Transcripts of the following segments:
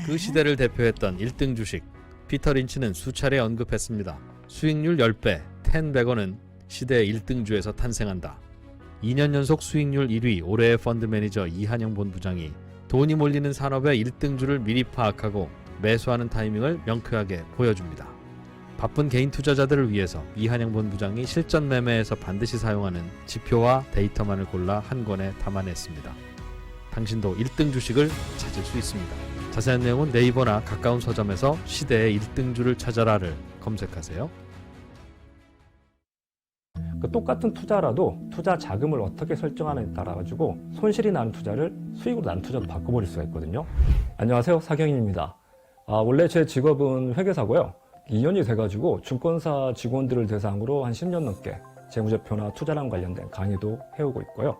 그 시대를 대표했던 1등 주식. 피터 린치는 수차례 언급했습니다. 수익률 10배, 10백원은 시대의 1등주에서 탄생한다. 2년 연속 수익률 1위 올해의 펀드 매니저 이한영 본부장이 돈이 몰리는 산업의 1등주를 미리 파악하고 매수하는 타이밍을 명쾌하게 보여줍니다. 바쁜 개인 투자자들을 위해서 이한영 본부장이 실전 매매에서 반드시 사용하는 지표와 데이터만을 골라 한 권에 담아냈습니다. 당신도 1등 주식을 찾을 수 있습니다. 자세한 내용은 네이버나 가까운 서점에서 시대의 1등주를 찾아라를 검색하세요. 똑같은 투자라도 투자 자금을 어떻게 설정하느냐에 따라 가지고 손실이 나는 투자를 수익으로 나는 투자로 바꿔버릴 수가 있거든요. 안녕하세요, 사경인입니다. 원래 제 직업은 회계사고요. 2년이 돼가지고 증권사 직원들을 대상으로 한 10년 넘게 재무제표나 투자랑 관련된 강의도 해오고 있고요.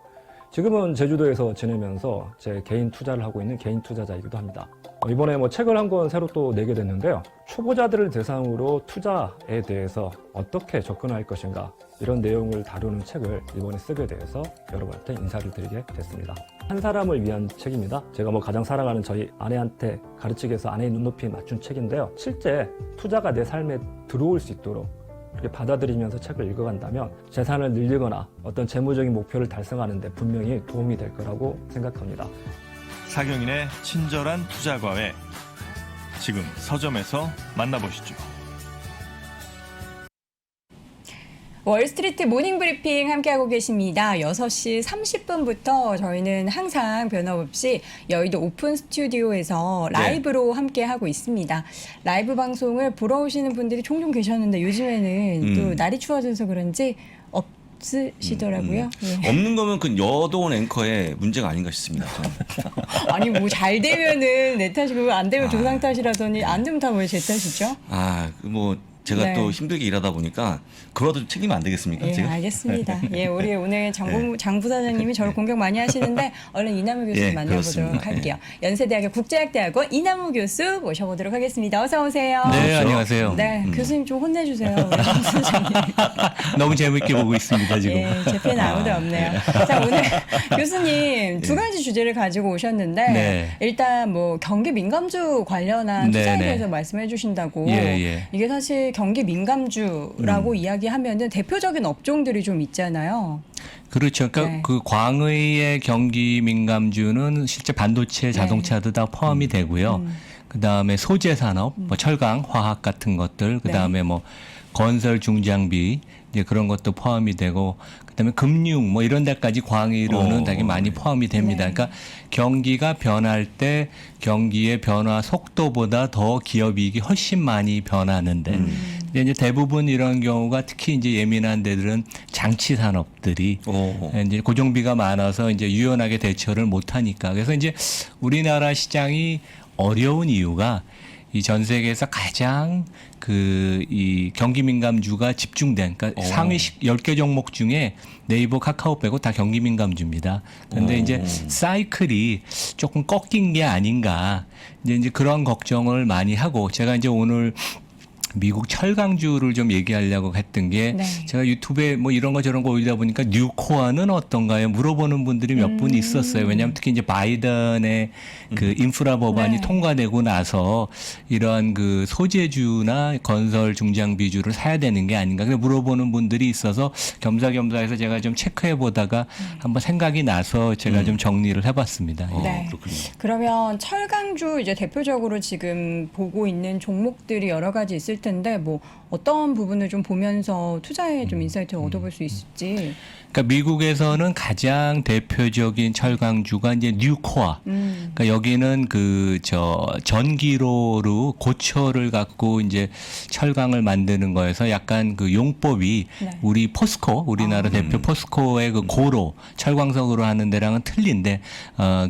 지금은 제주도에서 지내면서 제 개인 투자를 하고 있는 개인 투자자이기도 합니다. 이번에 책을 한 권 새로 또 내게 됐는데요. 초보자들을 대상으로 투자에 대해서 어떻게 접근할 것인가 이런 내용을 다루는 책을 이번에 쓰게 돼서 여러분한테 인사를 드리게 됐습니다. 한 사람을 위한 책입니다. 제가 가장 사랑하는 저희 아내한테 가르치기 위해서 아내의 눈높이에 맞춘 책인데요. 실제 투자가 내 삶에 들어올 수 있도록 그렇게 받아들이면서 책을 읽어간다면 재산을 늘리거나 어떤 재무적인 목표를 달성하는 데 분명히 도움이 될 거라고 생각합니다. 사경인의 친절한 투자 과외, 지금 서점에서 만나보시죠. 월스트리트 모닝 브리핑 함께하고 계십니다. 6시 30분부터 저희는 항상 변함없이 여의도 오픈 스튜디오에서 라이브로 함께하고 있습니다. 라이브 방송을 보러 오시는 분들이 종종 계셨는데 요즘에는 또 날이 추워져서 그런지 없으시더라고요. 예. 없는 거면 그 여도원 앵커의 문제가 아닌가 싶습니다. 아니 잘 되면은 내 탓이고 안 되면 조상 탓이라더니 안 되면 다 왜 제 탓이죠? 제가 또 힘들게 일하다 보니까 그러도 책임이 안 되겠습니까? 예, 지금? 알겠습니다. 예, 우리 오늘 장 부사장님이 저를 공격 많이 하시는데 얼른 이남우 교수 만나보도록 그렇습니다. 할게요. 연세대학교 국제학대학원 이남우 교수 모셔보도록 하겠습니다. 어서 오세요. 네, 그렇죠? 안녕하세요. 네, 교수님 좀 혼내주세요. 우리 장 부사장님. 너무 재밌게 보고 있습니다, 지금. 예, 제 팬 아무도 없네요. 자, 오늘 교수님 두 가지 주제를 가지고 오셨는데 네. 일단 경기 민감주 관련한 네, 투자에 네. 대해서 말씀해 주신다고 예. 이게 사실 경기 민감주라고 이야기하면은 대표적인 업종들이 좀 있잖아요. 그렇죠. 그러니까 네. 그 광의의 경기 민감주는 실제 반도체, 자동차도 다 포함이 되고요. 그 다음에 소재 산업, 철강, 화학 같은 것들, 그 다음에 건설 중장비, 이제 그런 것도 포함이 되고, 그다음에 금융 이런 데까지 광의로는 되게 많이 포함이 됩니다. 네. 그러니까 경기가 변할 때 경기의 변화 속도보다 더 기업 이익이 훨씬 많이 변하는데 근데 이제 대부분 이런 경우가 특히 이제 예민한 데들은 장치 산업들이 이제 고정비가 많아서 이제 유연하게 대처를 못 하니까 그래서 이제 우리나라 시장이 어려운 이유가 이 전 세계에서 가장 이 경기 민감주가 집중된, 그러니까 상위 10개 종목 중에 네이버, 카카오 빼고 다 경기 민감주입니다. 그런데 이제 사이클이 조금 꺾인 게 아닌가, 이제 그런 걱정을 많이 하고 제가 이제 오늘 미국 철강주를 좀 얘기하려고 했던 게 네. 제가 유튜브에 이런 거 저런 거 올리다 보니까 뉴코어는 어떤가요? 물어보는 분들이 몇 분 있었어요. 왜냐하면 특히 이제 바이든의 그 인프라 법안이 네. 통과되고 나서 이러한 그 소재주나 건설 중장비주를 사야 되는 게 아닌가. 그래서 물어보는 분들이 있어서 겸사겸사해서 제가 좀 체크해 보다가 한번 생각이 나서 제가 좀 정리를 해봤습니다. 네. 그렇군요. 그러면 철강주 이제 대표적으로 지금 보고 있는 종목들이 여러 가지 있을 텐데 어떤 부분을 좀 보면서 투자에 좀 인사이트를 얻어볼 수 있을지. 그러니까 미국에서는 가장 대표적인 철강주가 이제 뉴코아. 그러니까 여기는 전기로로 고철을 갖고 이제 철강을 만드는 거에서 약간 그 용법이 네. 우리 포스코, 우리나라 대표 포스코의 그 고로 철광석으로 하는 데랑은 틀린데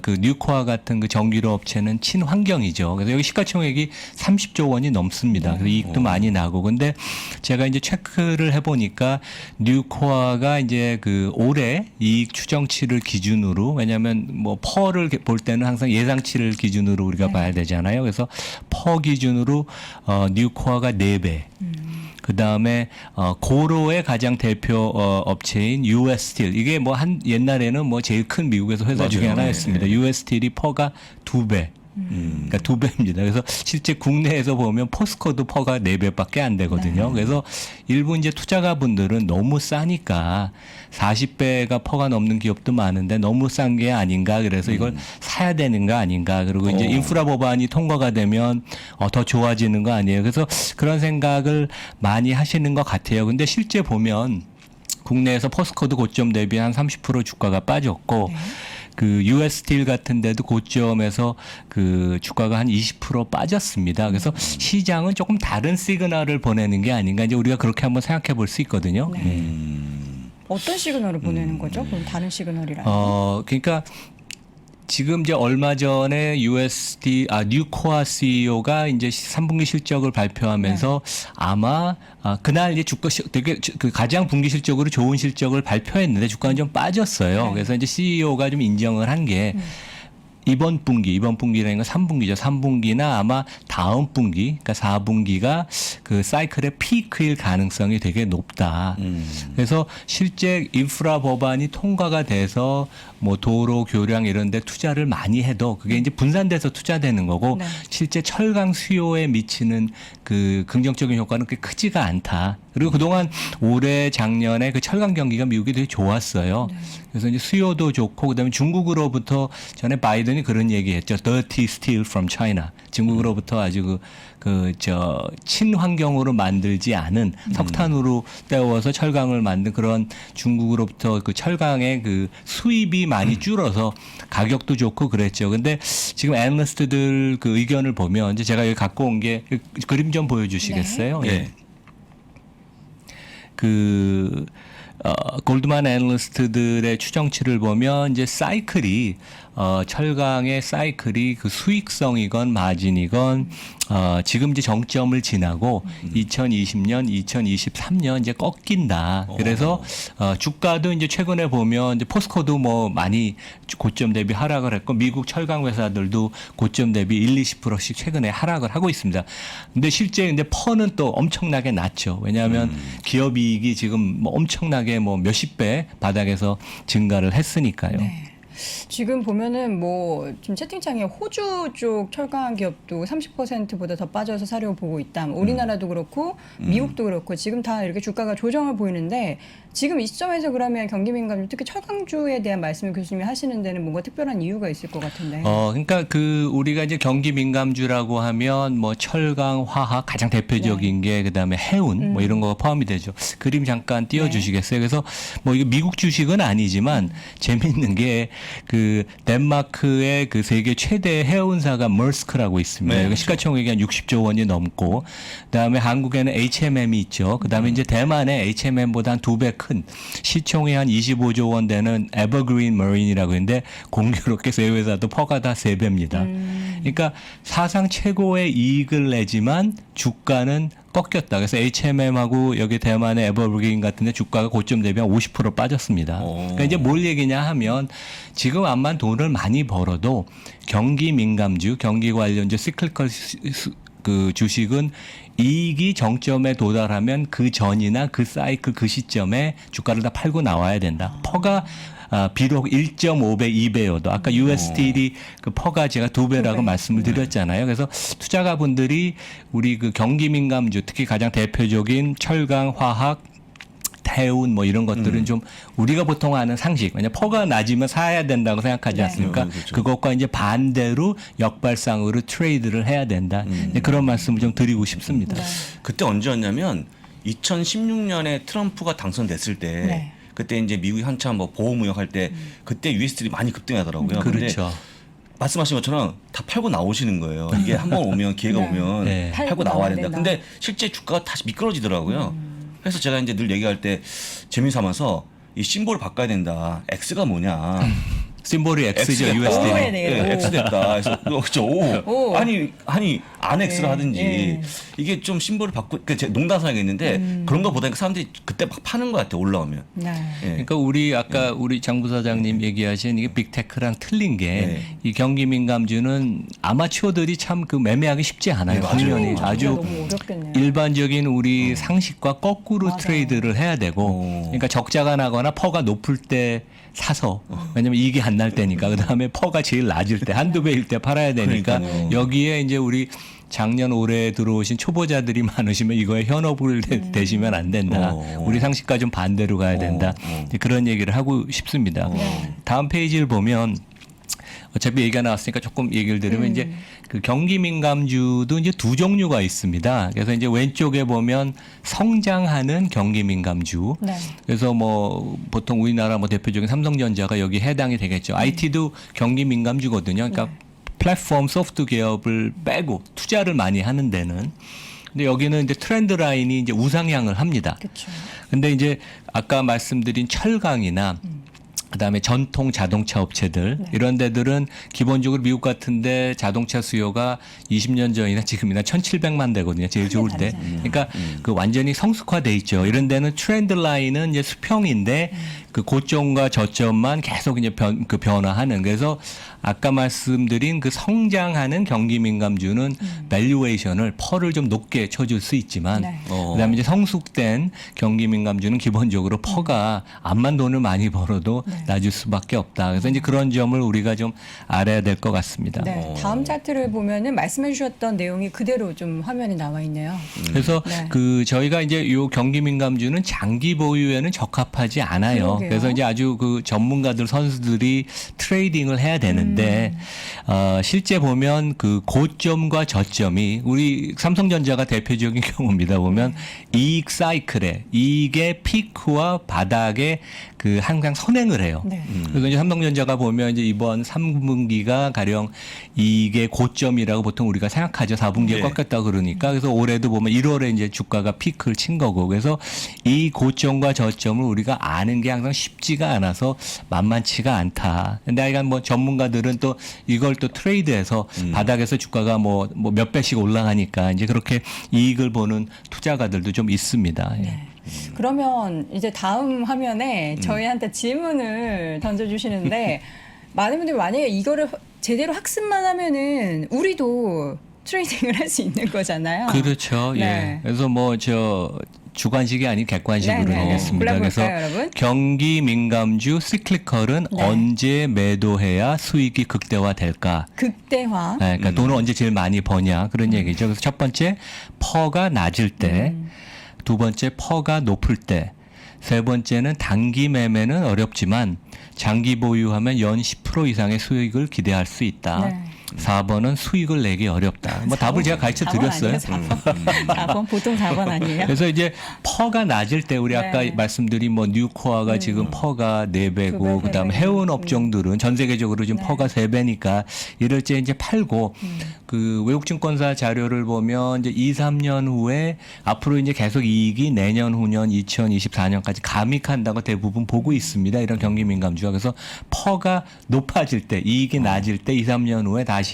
그 뉴코아 같은 그 전기로 업체는 친환경이죠. 그래서 여기 시가총액이 30조 원이 넘습니다. 그래서 이익도 많이 나고. 근데 제가 이제 체크를 해보니까 뉴코아가 이제 올해 이익 추정치를 기준으로, 왜냐하면 퍼를 볼 때는 항상 예상치를 기준으로 우리가 봐야 되잖아요. 그래서 퍼 기준으로 뉴코아가 4배. 그 다음에 고로의 가장 대표 업체인 US 스틸, 이게 옛날에는 제일 큰 미국에서 회사 중에 하나였습니다. US 스틸이 퍼가 2배. 그러니까 2배입니다. 그래서 실제 국내에서 보면 포스코도 퍼가 4배밖에 안 되거든요. 그래서 일부 이제 투자가분들은 너무 싸니까 40배가 퍼가 넘는 기업도 많은데 너무 싼 게 아닌가. 그래서 이걸 사야 되는 거 아닌가. 그리고 이제 인프라 법안이 통과가 되면 더 좋아지는 거 아니에요. 그래서 그런 생각을 많이 하시는 것 같아요. 근데 실제 보면 국내에서 포스코도 고점 대비 한 30% 주가가 빠졌고 그 US 스틸 같은 데도 고점에서 그 주가가 한 20% 빠졌습니다. 그래서 시장은 조금 다른 시그널을 보내는 게 아닌가 이제 우리가 그렇게 한번 생각해 볼 수 있거든요. 어떤 시그널을 보내는 거죠? 그럼 다른 시그널이라는? 그러니까 지금 이제 얼마 전에 뉴코아 CEO가 이제 3분기 실적을 발표하면서 아마 그날 이제 주가 되게 그 가장 분기 실적으로 좋은 실적을 발표했는데 주가는 좀 빠졌어요. 그래서 이제 CEO가 좀 인정을 한 게 이번 분기라는 건 3분기죠. 3분기나 아마 다음 분기, 그러니까 4분기가 그 사이클의 피크일 가능성이 되게 높다. 그래서 실제 인프라 법안이 통과가 돼서 뭐 도로, 교량 이런 데 투자를 많이 해도 그게 이제 분산돼서 투자되는 거고 실제 철강 수요에 미치는 그 긍정적인 효과는 그렇게 크지가 않다. 그리고 그동안 올해 작년에 그 철강 경기가 미국이 되게 좋았어요. 그래서 이제 수요도 좋고 그다음에 중국으로부터 전에 바이든이 그런 얘기했죠. Dirty steel from China. 중국으로부터 아주 친환경으로 만들지 않은 석탄으로 때워서 철강을 만든 그런 중국으로부터 그 철강의 그 수입이 많이 줄어서 가격도 좋고 그랬죠. 근데 지금 애널리스트들 그 의견을 보면 이제 제가 여기 갖고 온 게 그림 좀 보여주시겠어요? 네. 골드만 애널리스트들의 추정치를 보면 이제 사이클이 철강의 사이클이 그 수익성이건 마진이건 지금 이제 정점을 지나고 2020년, 2023년 이제 꺾인다. 그래서 주가도 이제 최근에 보면 이제 포스코도 뭐 많이 고점 대비 하락을 했고 미국 철강 회사들도 고점 대비 20%씩 최근에 하락을 하고 있습니다. 근데 실제 근데 퍼는 또 엄청나게 낮죠. 왜냐하면 기업 이익이 지금 뭐 엄청나게 뭐 몇십 배 바닥에서 증가를 했으니까요. 지금 보면은 뭐 지금 채팅창에 호주 쪽 철강 기업도 30%보다 더 빠져서 사려고 보고 있다. 뭐 우리나라도 그렇고 미국도 그렇고 지금 다 이렇게 주가가 조정을 보이는데 지금 이 시점에서 그러면 경기민감주 특히 철강주에 대한 말씀을 교수님이 하시는 데는 뭔가 특별한 이유가 있을 것 같은데. 그러니까 그 우리가 이제 경기 민감주라고 하면 뭐 철강, 화학 가장 대표적인 게 그다음에 해운 뭐 이런 거가 포함이 되죠. 그림 잠깐 띄워 주시겠어요? 그래서 뭐 이게 미국 주식은 아니지만 재밌는 게 그 덴마크의 그 세계 최대 해운사가 머스크라고 있습니다. 네, 그러니까 시가총액이 한 60조 원이 넘고 그다음에 한국에는 HMM이 있죠. 그다음에 이제 대만에 HMM보다 한 2배 큰 시총이 한 25조 원 되는 에버그린 머린이라고 있는데 공교롭게 세 회사도 퍼가 다 3배입니다. 그러니까 사상 최고의 이익을 내지만 주가는 꺾였다. 그래서 HMM하고 여기 대만의 에버그린 같은데 주가가 고점 대비 한 50% 빠졌습니다. 그러니까 이제 뭘 얘기냐 하면 지금 암만 돈을 많이 벌어도 경기 민감주, 경기 관련주 시클컬 그 주식은 이익이 정점에 도달하면 그 전이나 그 사이클 그 시점에 주가를 다 팔고 나와야 된다. 퍼가 비록 1.5배, 2배여도 아까 US 스틸이 그 퍼가 제가 2배라고 말씀을 드렸잖아요. 그래서 투자가분들이 우리 그 경기 민감주 특히 가장 대표적인 철강, 화학, 해운 뭐 이런 것들은 좀 우리가 보통 아는 상식, 왜냐 퍼가 낮으면 사야 된다고 생각하지 않습니까? 그렇죠. 그것과 이제 반대로 역발상으로 트레이드를 해야 된다. 그런 말씀을 좀 드리고 싶습니다. 그때 언제였냐면 2016년에 트럼프가 당선됐을 때 그때 이제 미국이 한참 뭐 보호무역 할 때 그때 US들이 많이 급등하더라고요. 그렇죠. 근데 말씀하신 것처럼 다 팔고 나오시는 거예요. 이게 한번 오면 기회가 오면 네. 팔고 나와야 된다. 근데 실제 주가가 다시 미끄러지더라고요. 그래서 제가 이제 늘 얘기할 때 재미삼아서 이 심볼을 바꿔야 된다. X가 뭐냐. 심볼이 X죠, X됐다. USD. 네. X 됐다. 그래서 그렇죠. 오. 아니 안 X를 하든지 네. 이게 좀 심볼을 바꾸. 그러니까 제가 농담삼아야겠는데 그런 거 보다니까 사람들이 그때 막 파는 것 같아 올라오면. 네. 예. 그러니까 우리 아까 우리 장 부사장님 얘기하신 이게 빅테크랑 틀린 게 이 경기 민감주는 아마추어들이 참 그 매매하기 쉽지 않아요. 네, 맞아요. 당연히 진짜 아주 너무 어렵겠네요. 일반적인 우리 상식과 거꾸로 트레이드를 해야 되고 그러니까 적자가 나거나 퍼가 높을 때 사서 왜냐면 이익이 안 안 날 때니까 그다음에 퍼가 제일 낮을 때 한두 배일 때 팔아야 되니까 그러니까요. 여기에 이제 우리 작년 올해 들어오신 초보자들이 많으시면 이거에 현업을 대시면 안 된다. 우리 상식과 좀 반대로 가야 된다. 그런 얘기를 하고 싶습니다. 다음 페이지를 보면 어차피 얘기가 나왔으니까 조금 얘기를 드리면 이제 그 경기 민감주도 이제 두 종류가 있습니다. 그래서 이제 왼쪽에 보면 성장하는 경기 민감주. 네. 그래서 뭐 보통 우리나라 뭐 대표적인 삼성전자가 여기 해당이 되겠죠. IT도 경기 민감주거든요. 그러니까 플랫폼 소프트 기업을 빼고 투자를 많이 하는 데는. 근데 여기는 이제 트렌드 라인이 이제 우상향을 합니다. 그렇죠. 근데 이제 아까 말씀드린 철강이나 그다음에 전통 자동차 업체들 이런 데들은 기본적으로 미국 같은데 자동차 수요가 20년 전이나 지금이나 1,700만 대거든요. 제일 좋을 때. 그러니까 그 완전히 성숙화돼 있죠. 이런 데는 트렌드 라인은 이제 수평인데 그 고점과 저점만 계속 이제 변화하는. 그래서 아까 말씀드린 그 성장하는 경기 민감주는 밸류에이션을 펄을 좀 높게 쳐줄 수 있지만 네. 그다음에 이제 성숙된 경기 민감주는 기본적으로 퍼가 암만 돈을 많이 벌어도 낮을 수밖에 없다. 그래서 이제 그런 점을 우리가 좀 알아야 될 것 같습니다. 네. 다음 차트를 보면은 말씀해 주셨던 내용이 그대로 좀 화면에 나와 있네요. 그래서 네. 그 저희가 이제 요 경기 민감주는 장기 보유에는 적합하지 않아요. 그러게요. 그래서 이제 아주 그 전문가들 선수들이 트레이딩을 해야 되는데 실제 보면 그 고점과 저점이 우리 삼성전자가 대표적인 경우입니다. 보면 이익 사이클에 이익의 피크와 바닥에 그 항상 선행을 해요. 네. 그래서 이제 삼성전자가 보면 이제 이번 3분기가 가령 이게 고점이라고 보통 우리가 생각하죠. 4분기에 네. 꺾였다 그러니까. 그래서 올해도 보면 1월에 이제 주가가 피크를 친 거고. 그래서 이 고점과 저점을 우리가 아는 게 항상 쉽지가 않아서 만만치가 않다. 근데 하여간 뭐 전문가들은 또 이걸 또 트레이드해서 바닥에서 주가가 뭐 몇 배씩 올라가니까 이제 그렇게 이익을 보는 투자가들도 좀 있습니다. 예. 네. 그러면 이제 다음 화면에 저희한테 질문을 던져주시는데 많은 분들이 만약에 이거를 제대로 학습만 하면은 우리도 트레이딩을 할 수 있는 거잖아요. 그렇죠. 네. 예. 그래서 뭐 저 주관식이 아닌 객관식으로 네네. 하겠습니다. 그래서 골라볼까요, 여러분? 경기 민감주 시클리컬은 네. 언제 매도해야 수익이 극대화될까? 극대화. 네, 그러니까 돈을 언제 제일 많이 버냐 그런 얘기죠. 그래서 첫 번째 퍼가 낮을 때, 두 번째 퍼가 높을 때, 세 번째는 단기 매매는 어렵지만 장기 보유하면 연 10% 이상의 수익을 기대할 수 있다. 네. 4번은 수익을 내기 어렵다. 뭐 답을 제가 가르쳐 4번 드렸어요. 아니에요? 4번 보통 4번 아니에요? 그래서 이제 퍼가 낮을 때 우리 아까 네. 말씀드린 뭐 뉴코아가 지금 퍼가 4배고 2배, 그다음에 3배. 해운 업종들은 전 세계적으로 지금 네. 퍼가 3배니까 이럴 때 이제 팔고 그 외국 증권사 자료를 보면 이제 2, 3년 후에 앞으로 이제 계속 이익이 내년 후년 2024년까지 감익한다고 대부분 보고 있습니다. 이런 경기 민감주가. 그래서 퍼가 높아질 때 이익이 낮을 때 2, 3년 후에 다시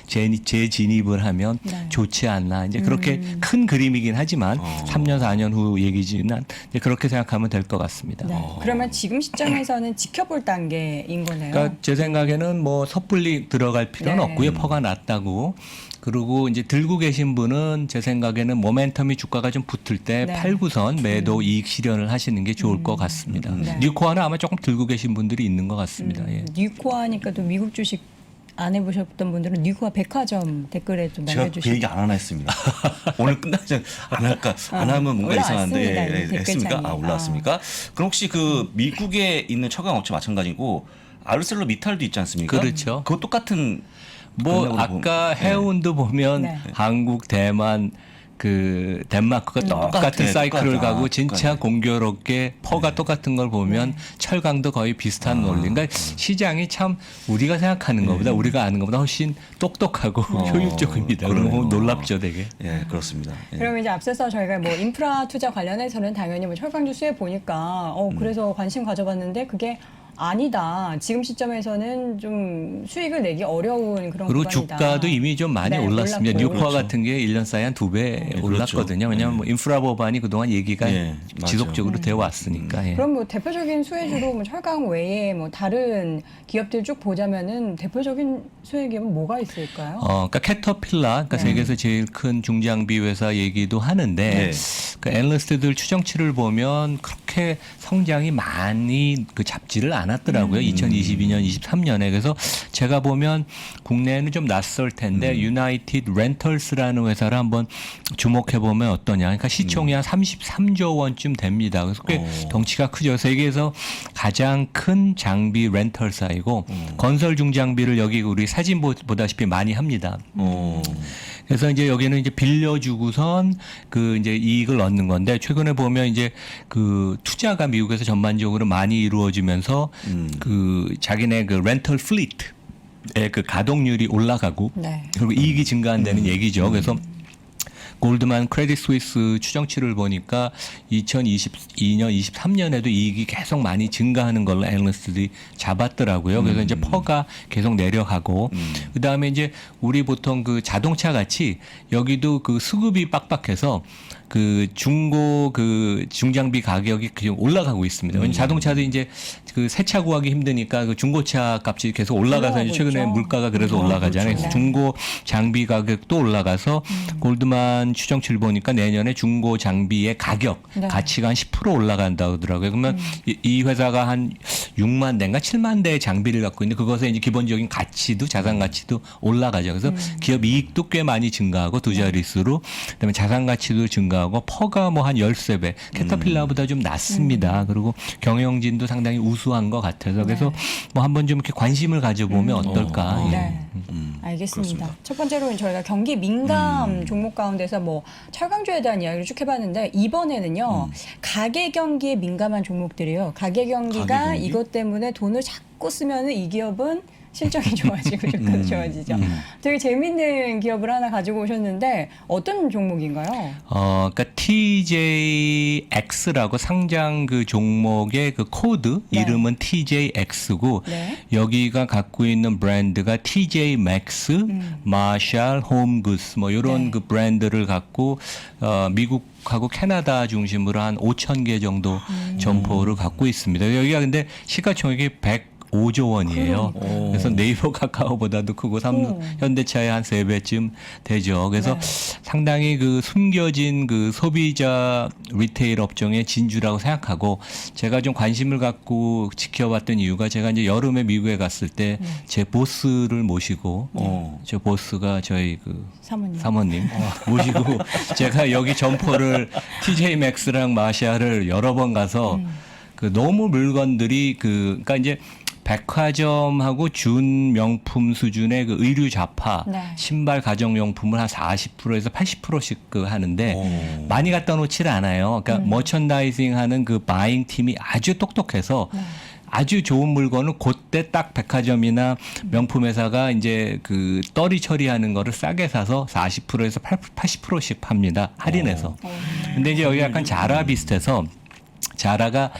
재진입을 하면 네. 좋지 않나. 이제 그렇게 큰 그림이긴 하지만 3년, 4년 후 얘기지만 이제 그렇게 생각하면 될 것 같습니다. 네. 그러면 지금 시점에서는 지켜볼 단계인 거네요. 그러니까 제 생각에는 뭐 섣불리 들어갈 필요는 네. 없고요. 퍼가 낮다고. 그리고 이제 들고 계신 분은 제 생각에는 모멘텀이 주가가 좀 붙을 때 네. 팔고선 매도 이익 실현을 하시는 게 좋을 것 같습니다. 네. 뉴코아는 아마 조금 들고 계신 분들이 있는 것 같습니다. 예. 뉴코아니까 또 미국 주식 안 해보셨던 분들은 뉴코아 백화점 댓글에 좀 제가 그 남겨주시고. 얘기 안 하나 했습니다. 오늘 끝나기 전에 안 할까? 안 하면 뭔가 올라왔습니다. 이상한데 이 댓글창에. 했습니까? 아, 올라왔습니까? 그럼 혹시 그 미국에 있는 철강 업체 마찬가지고 아르셀로 미탈도 있지 않습니까? 그렇죠. 그거 똑같은 뭐 맥락으로 아까 해운도 보면 네. 한국, 대만, 그 덴마크가 똑같은 똑같아, 사이클을 똑같아. 가고 진짜 똑같네. 공교롭게 퍼가 똑같은 걸 보면 철강도 거의 비슷한 논리. 그러니까 시장이 참 우리가 생각하는 것보다 우리가 아는 것보다 훨씬 똑똑하고 효율적입니다. 그런 거 보면 놀랍죠, 되게. 예, 그렇습니다. 예. 그럼 이제 앞서서 저희가 뭐 인프라 투자 관련해서는 당연히 뭐 철강주 수혜 보니까 그래서 관심 가져봤는데 그게 아니다. 지금 시점에서는 좀 수익을 내기 어려운 그런 그리고 구간이다. 주가도 이미 좀 많이 네, 올랐습니다. 올랐고. 뉴코아 그렇죠. 같은 게 1년 사이에 한 2배 그렇죠. 올랐거든요. 왜냐하면 뭐 인프라 법안이 그동안 얘기가 예, 맞아요. 지속적으로 되어 왔으니까. 예. 그럼 뭐 대표적인 수혜주로 뭐 철강 외에 뭐 다른 기업들 쭉 보자면은 대표적인 수혜 기업은 뭐가 있을까요? 그러니까 캐터필라, 그러니까 세계에서 제일 큰 중장비 회사 얘기도 하는데 네. 그 애널리스트들 추정치를 보면 그렇게 성장이 많이 그 잡지를 않았더라고요. 2022년, 23년에. 그래서 제가 보면 국내에는 좀 낯설 텐데 유나이티드 렌털스라는 회사를 한번 주목해 보면 어떠냐. 그러니까 시총이 한 33조 원쯤 됩니다. 그래서 꽤 덩치가 크죠. 세계에서 가장 큰 장비 렌털사이고 건설 중장비를 여기 우리 사진 보다시피 많이 합니다. 그래서 이제 여기는 이제 빌려주고선 그 이제 이익을 얻는 건데 최근에 보면 이제 그 투자가 미국에서 전반적으로 많이 이루어지면서 그 자기네 그 렌털 플리트의 그 가동률이 올라가고 네. 그리고 이익이 증가한다는 얘기죠. 그래서 골드만 크레딧 스위스 추정치를 보니까 2022년, 23년에도 이익이 계속 많이 증가하는 걸로 애널리스트들이 잡았더라고요. 그래서 이제 퍼가 계속 내려가고 그다음에 이제 우리 보통 그 자동차 같이 여기도 그 수급이 빡빡해서 그 중고 그 중장비 가격이 그냥 올라가고 있습니다. 왜냐면 자동차도 이제 그 새 차 구하기 힘드니까 그 중고차 값이 계속 올라가서 이제 최근에 있죠. 물가가 그래서 올라가잖아요. 그래서 중고 장비 가격도 올라가서 골드만 추정치를 보니까 내년에 중고 장비의 가격 네. 가치가 한 10% 올라간다고 하더라고요. 그러면 이 회사가 한 6만 대인가 7만 대의 장비를 갖고 있는데 그것의 이제 기본적인 가치도 자산 가치도 올라가죠. 그래서 기업 이익도 꽤 많이 증가하고 두 자릿수로 그다음에 자산 가치도 증가하고 퍼가 뭐 한 13배 캐터필라보다 좀 낮습니다. 그리고 경영진도 상당히 우수한 것 같아서 그래서 뭐 한번 좀 이렇게 관심을 가져보면 어떨까. 예. 네. 알겠습니다. 그렇습니다. 첫 번째로는 저희가 경기 민감 종목 가운데서 뭐 철강주에 대한 이야기를 쭉 해봤는데 이번에는요 가계 경기에 민감한 종목들이요. 가계 경기가 가계 경기? 이것 때문에 돈을 자꾸 쓰면은 이 기업은 실적이 좋아지고 주가도 좋아지죠. 되게 재밌는 기업을 하나 가지고 오셨는데 어떤 종목인가요? 그러니까 TJX라고 상장 그 종목의 그 코드 네. 이름은 TJX고 네. 여기가 갖고 있는 브랜드가 TJ Maxx, Marshall, Home Goods 뭐 이런 네. 그 브랜드를 갖고 미국하고 캐나다 중심으로 한 5천 개 정도 점포를 갖고 있습니다. 여기가 근데 시가총액이 105조 원이에요. 그래서 네이버 카카오보다도 크고 현대차의 한 3배쯤 되죠. 그래서 상당히 그 숨겨진 그 소비자 리테일 업종의 진주라고 생각하고 제가 좀 관심을 갖고 지켜봤던 이유가 제가 이제 여름에 미국에 갔을 때 제 보스를 모시고 저 보스가 저희 그 사모님 모시고 제가 여기 점포를 TJ 맥스랑 마샤를 여러 번 가서 그 너무 물건들이 그러니까 이제 백화점하고 준 명품 수준의 그 의류 잡화, 네. 신발 가정용품을 한 40%에서 80%씩 그 하는데 많이 갖다 놓질 않아요. 그러니까 머천다이징 하는 그 바잉 팀이 아주 똑똑해서 아주 좋은 물건을 그때 딱 백화점이나 명품 회사가 이제 그 떨이 처리하는 거를 싸게 사서 40%에서 80%씩 팝니다. 할인해서. 근데 이제 여기 약간 자라 비슷해서 자라가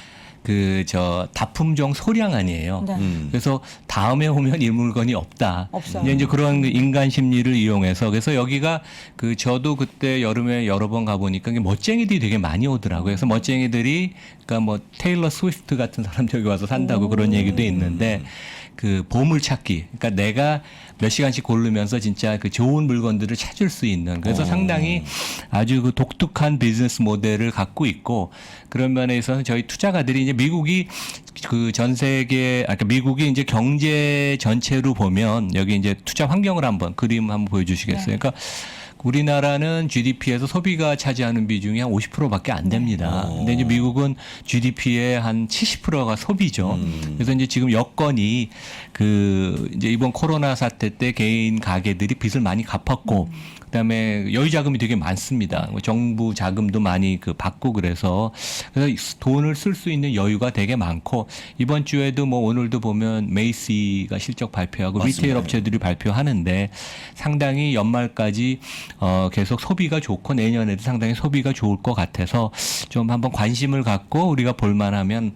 그 저 다품종 소량 아니에요. 네. 그래서 다음에 오면 이 물건이 없다. 없어요. 이제 그런 그 인간 심리를 이용해서 그래서 여기가 그 저도 그때 여름에 여러 번 가보니까 멋쟁이들이 되게 많이 오더라고요. 그래서 멋쟁이들이 그러니까 뭐 테일러 스위프트 같은 사람들 여기 와서 산다고 그런 얘기도 있는데 그 보물 찾기. 그러니까 내가 몇 시간씩 고르면서 진짜 그 좋은 물건들을 찾을 수 있는 그래서 상당히 아주 그 독특한 비즈니스 모델을 갖고 있고 그런 면에서는 저희 투자가들이 이제 미국이 그 전 세계 아까 미국이 이제 경제 전체로 보면 여기 이제 투자 환경을 한번 그림 한번 보여주시겠어요? 네. 그러니까 우리나라는 GDP에서 소비가 차지하는 비중이 한 50%밖에 안 됩니다. 근데 이제 미국은 GDP의 한 70%가 소비죠. 그래서 이제 지금 여건이 그 이제 이번 코로나 사태 때 개인 가게들이 빚을 많이 갚았고 그다음에 여유 자금이 되게 많습니다. 정부 자금도 많이 그 받고 그래서 돈을 쓸 수 있는 여유가 되게 많고 이번 주에도 뭐 오늘도 보면 메이시가 실적 발표하고 맞습니다. 리테일 업체들이 발표하는데 상당히 연말까지 계속 소비가 좋고 내년에도 상당히 소비가 좋을 것 같아서 좀 한번 관심을 갖고 우리가 볼만하면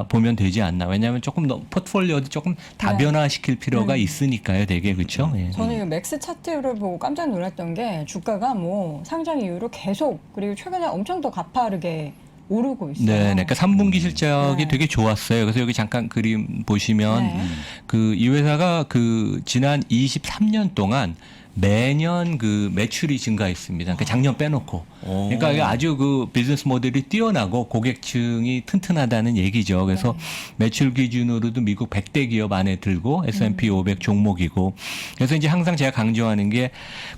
보면 되지 않나. 왜냐하면 조금 포트폴리오도 조금 다변화시킬 필요가 있으니까요. 되게 그렇죠. 예. 저는 이 맥스 차트를 보고 깜짝 놀랐던 게 주가가 뭐 상장 이후로 계속 그리고 최근에 엄청 더 가파르게 오르고 있어요. 네, 그러니까 3분기 실적이 네. 되게 좋았어요. 그래서 여기 잠깐 그림 보시면 네. 그 이 회사가 그 지난 23년 동안 매년 그 매출이 증가했습니다. 그러니까 작년 빼놓고. 그러니까 이게 아주 그 비즈니스 모델이 뛰어나고 고객층이 튼튼하다는 얘기죠. 그래서 매출 기준으로도 미국 100대 기업 안에 들고 S&P 500 종목이고. 그래서 이제 항상 제가 강조하는 게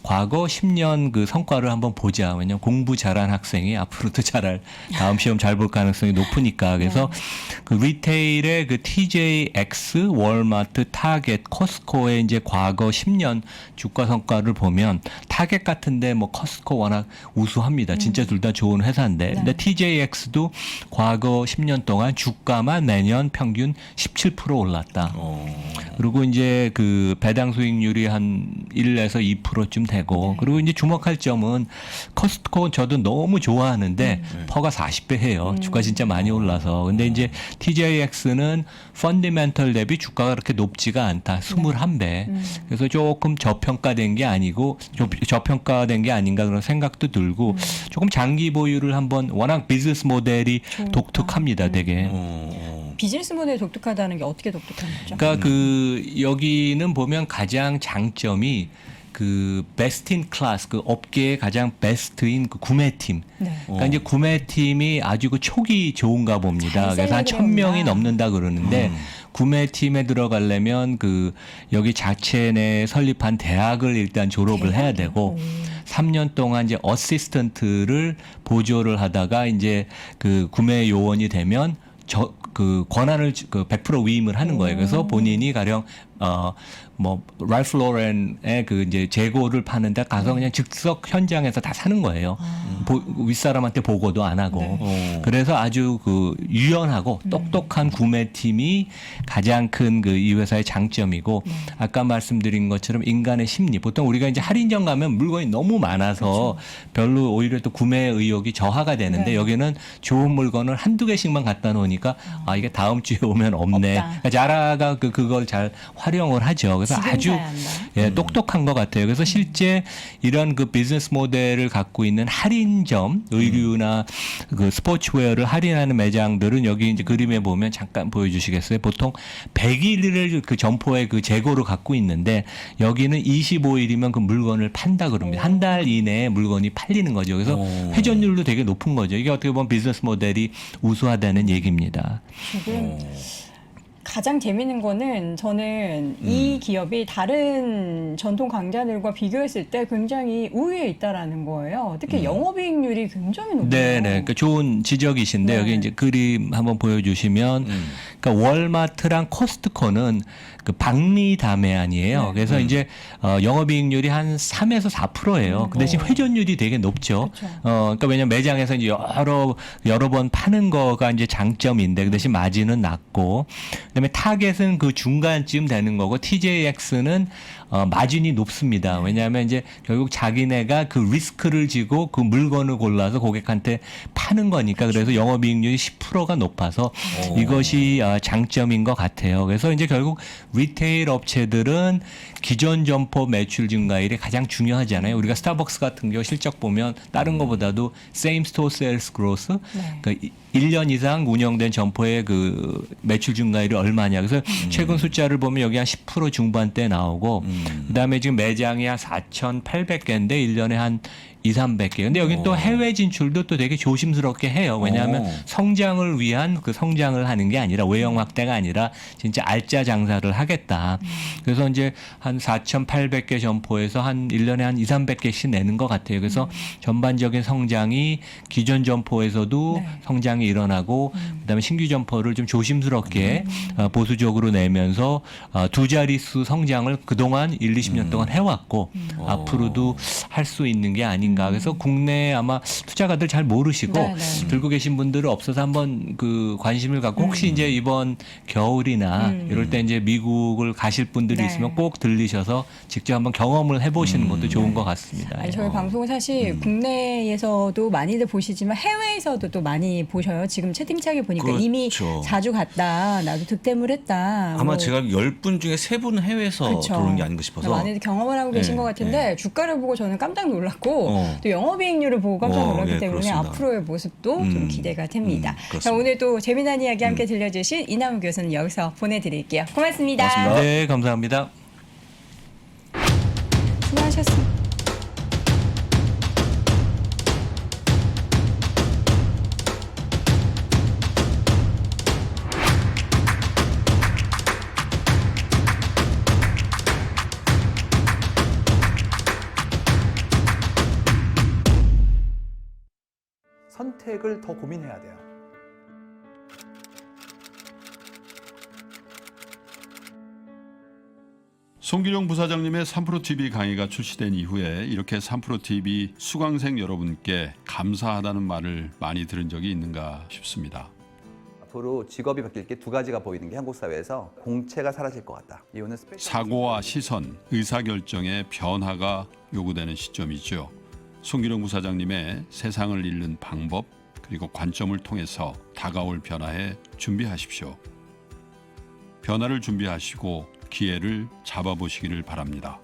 과거 10년 그 성과를 한번 보자. 왜냐하면 공부 잘한 학생이 앞으로도 잘할 다음 시험 잘 볼 가능성이 높으니까. 그래서 그 리테일의 그 TJX, 월마트, 타겟, 코스코의 이제 과거 10년 주가 성과를 보면 타겟 같은데 뭐 코스코 워낙 우수합니다. 진짜 둘 다 좋은 회사인데. 근데 TJX도 과거 10년 동안 주가만 매년 평균 17% 올랐다. 그리고 이제 그 배당 수익률이 한 1에서 2%쯤 되고. 그리고 이제 주목할 점은 코스트코 저도 너무 좋아하는데 퍼가 40배 해요. 주가 진짜 많이 올라서. 근데 이제 TJX는 펀더멘털 대비 주가가 그렇게 높지가 않다. 21배. 그래서 조금 저평가된 게 아니고 저평가된 게 아닌가 그런 생각도 들고 조금 장기 보유를 한번 워낙 비즈니스 모델이 독특합니다. 되게. 비즈니스 모델이 독특하다는 게 어떻게 독특한 거죠? 그러니까 그 여기는 보면 가장 장점이 그 베스트 인 클래스 그 업계의 가장 베스트인 그 구매팀. 그러니까 이제 구매팀이 아주 그 촉이 좋은가 봅니다. 그래서 한 1,000명이 넘는다 그러는데 구매팀에 들어가려면 그 여기 자체 내에 설립한 대학을 일단 졸업을 해야 되고 3년 동안 이제 어시스턴트를 보조를 하다가 이제 그 구매 요원이 되면 그 권한을 그 100% 위임을 하는 거예요. 그래서 본인이 가령 뭐 랄프 로렌의 그 이제 재고를 파는데 가서 그냥 즉석 현장에서 다 사는 거예요. 윗사람한테 보고도 안 하고. 그래서 아주 그 유연하고 똑똑한 구매팀이 가장 큰 그 이 회사의 장점이고 아까 말씀드린 것처럼 인간의 심리. 보통 우리가 이제 할인점 가면 물건이 너무 많아서 별로 오히려 또 구매 의욕이 저하가 되는데 여기는 좋은 물건을 한두 개씩만 갖다 놓으니까 아 이게 다음 주에 오면 없네. 그러니까 자라가 그걸 잘 활용을 하죠. 그래서 아주 똑똑한 것 같아요. 그래서 실제 이런 그 비즈니스 모델을 갖고 있는 할인점, 의류나 그 스포츠웨어를 할인하는 매장들은 여기 이제 그림에 보면 잠깐 보여주시겠어요? 보통 100일을 그 점포에 그 재고를 갖고 있는데 여기는 25일이면 그 물건을 판다 그럽니다. 한 달 이내에 물건이 팔리는 거죠. 그래서 회전율도 되게 높은 거죠. 이게 어떻게 보면 비즈니스 모델이 우수하다는 얘기입니다. 지금 가장 재밌는 거는 저는 이 기업이 다른 전통 강자들과 비교했을 때 굉장히 우위에 있다라는 거예요. 특히 영업이익률이 굉장히 높아요. 네, 그러니까 좋은 지적이신데 여기 이제 그림 한번 보여주시면, 그러니까 월마트랑 코스트코는 그 박리 다매아니에요. 그래서 이제 영업이익률이 한 3에서 4%예요. 그 대신 회전율이 되게 높죠. 그러니까 왜냐면 매장에서 이제 여러 번 파는 거가 이제 장점인데 그 대신 마진은 낮고, 그다음에 타겟은 그 중간쯤 되는 거고 TJX는 마진이 높습니다. 왜냐하면 이제 결국 자기네가 그 리스크를 지고 그 물건을 골라서 고객한테 파는 거니까 그래서 영업이익률이 10%가 높아서 이것이 장점인 것 같아요. 그래서 이제 결국 리테일 업체들은 기존 점포 매출 증가율이 가장 중요하잖아요. 우리가 스타벅스 같은 경우 실적 보면 다른 것보다도 same store sales growth, 그러니까 1년 이상 운영된 점포의 그 매출 증가율이 얼마냐. 그래서 최근 숫자를 보면 여기 한 10% 중반대 나오고 그다음에 지금 매장이 한 4,800개인데 1년에 한 200~300개. 근데 여기 또 해외 진출도 또 되게 조심스럽게 해요. 왜냐하면 성장을 위한 그 성장을 하는 게 아니라 외형 확대가 아니라 진짜 알짜 장사를 하겠다. 그래서 이제 한 4,800개 점포에서 한 1년에 한 200~300개씩 내는 것 같아요. 그래서 전반적인 성장이 기존 점포에서도 성장이 일어나고 그다음에 신규 점포를 좀 조심스럽게 보수적으로 내면서 두 자릿수 성장을 그동안 1~20년 동안 해왔고 앞으로도 할 수 있는 게 아닌가. 그래서 국내에 아마 투자가들 잘 모르시고 들고 계신 분들은 없어서 한번 그 관심을 갖고 혹시 이제 이번 겨울이나 이럴 때 이제 미국을 가실 분들이 있으면 꼭 들리셔서 직접 한번 경험을 해보시는 것도 좋은 것 같습니다. 아니, 저희 방송은 사실 국내에서도 많이들 보시지만 해외에서도 또 많이 보셔요. 지금 채팅창에 보니까 그렇죠. 이미 자주 갔다. 나도 득템을 했다. 아마 제가 10분 중에 3분은 해외에서 들어오는 게 아닌가 싶어서 많이들 경험을 하고 계신 것 같은데 주가를 보고 저는 깜짝 놀랐고 또 영업이익률을 보고 깜짝 놀랐기 때문에 그렇습니다. 앞으로의 모습도 좀 기대가 됩니다. 자, 그렇습니다. 오늘 또 재미난 이야기 함께 들려주신 이남우 교수는 여기서 보내드릴게요. 고맙습니다. 고맙습니다. 네, 감사합니다. 지난 수고하셨습니다. 선택을 더 고민해야 돼요. 송기룡 부사장님의 3프로TV 강의가 출시된 이후에 이렇게 3프로TV 수강생 여러분께 감사하다는 말을 많이 들은 적이 있는가 싶습니다. 앞으로 직업이 바뀔 게 두 가지가 보이는 게 한국 사회에서 공채가 사라질 것 같다. 이거는 사고와 시선, 의사결정의 변화가 요구되는 시점이죠. 송기룡 부사장님의 세상을 읽는 방법 그리고 관점을 통해서 다가올 변화에 준비하십시오. 변화를 준비하시고 기회를 잡아보시기를 바랍니다.